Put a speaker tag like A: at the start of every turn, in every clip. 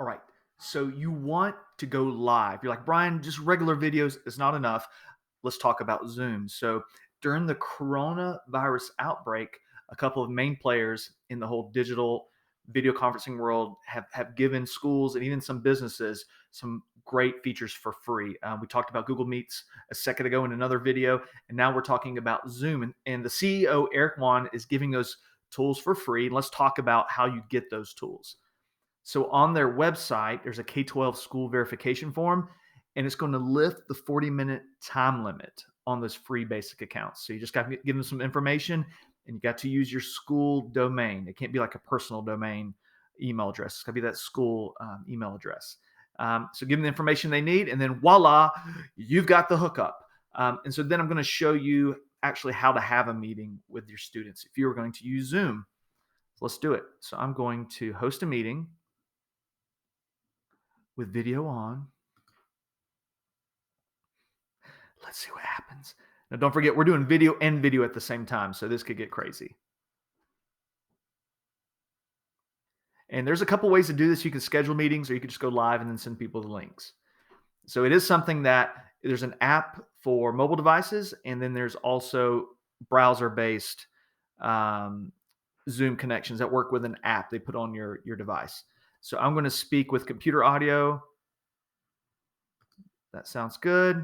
A: All right. So you want to go live. You're like, Brian, just regular videos is not enough. Let's talk about Zoom. So during the coronavirus outbreak, a couple of main players in the whole digital video conferencing world have given schools and even some businesses some great features for free. We talked about Google Meets a second ago in another video, and now we're talking about Zoom. And the CEO, Eric Wan, is giving those tools for free. And let's talk about how you get those tools. So on their website, there's a K12 School Verification form, and it's going to lift the 40-minute time limit on those free basic accounts. So you just got to give them some information, and you got to use your school domain. It can't be like a personal domain email address. It's got to be that school email address. So give them the information they need, and then voila, you've got the hookup. And so then I'm going to show you actually how to have a meeting with your students if you are going to use Zoom. So let's do it. So I'm going to host a meeting with video on. Let's see what happens. Now, don't forget, we're doing video and video at the same time, so this could get crazy. And there's a couple ways to do this. You can schedule meetings, or you can just go live and then send people the links. So it is something that there's an app for mobile devices, and then there's also browser-based Zoom connections that work with an app they put on your device. So I'm going to speak with computer audio. That sounds good.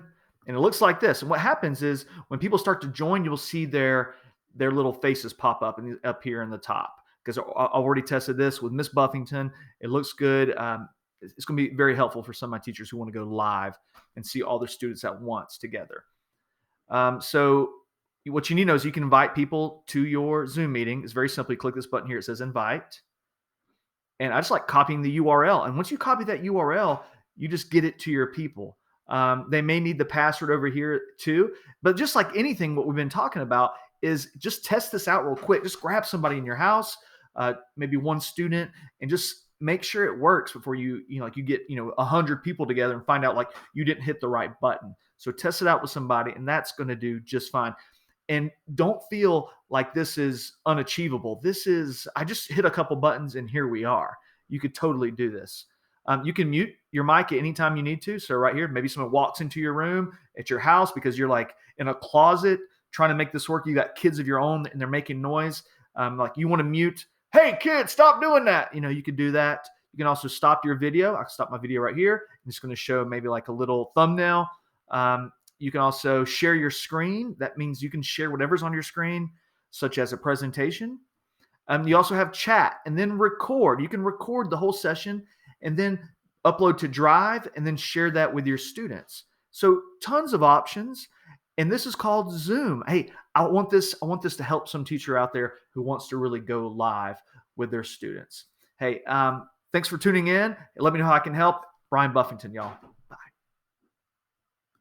A: And it looks like this. And what happens is when people start to join, you'll see their little faces pop up up here in the top. Because I already tested this with Miss Buffington. It looks good. It's going to be very helpful for some of my teachers who want to go live and see all their students at once together. So what you need to know is you can invite people to your Zoom meeting. It's very simply click this button here. It says invite. And I just like copying the URL. And once you copy that URL, you just get it to your people. They may need the password over here too, but just like anything, what we've been talking about is just test this out real quick. Just grab somebody in your house, maybe one student, and just make sure it works before you get 100 people together and find out like you didn't hit the right button. So test it out with somebody, and that's going to do just fine. And don't feel like this is unachievable. I just hit a couple buttons and here we are. You could totally do this. You can mute your mic at any time you need to. So right here, maybe someone walks into your room at your house because you're like in a closet trying to make this work. You got kids of your own and they're making noise. Like you want to mute. Hey, kids, stop doing that. You could do that. You can also stop your video. I can stop my video right here. I'm just going to show maybe like a little thumbnail. You can also share your screen. That means you can share whatever's on your screen, such as a presentation. You also have chat and then record. You can record the whole session and then upload to Drive and then share that with your students. So tons of options. And this is called Zoom. Hey, I want this to help some teacher out there who wants to really go live with their students. Hey, thanks for tuning in. Let me know how I can help. Brian Buffington, y'all.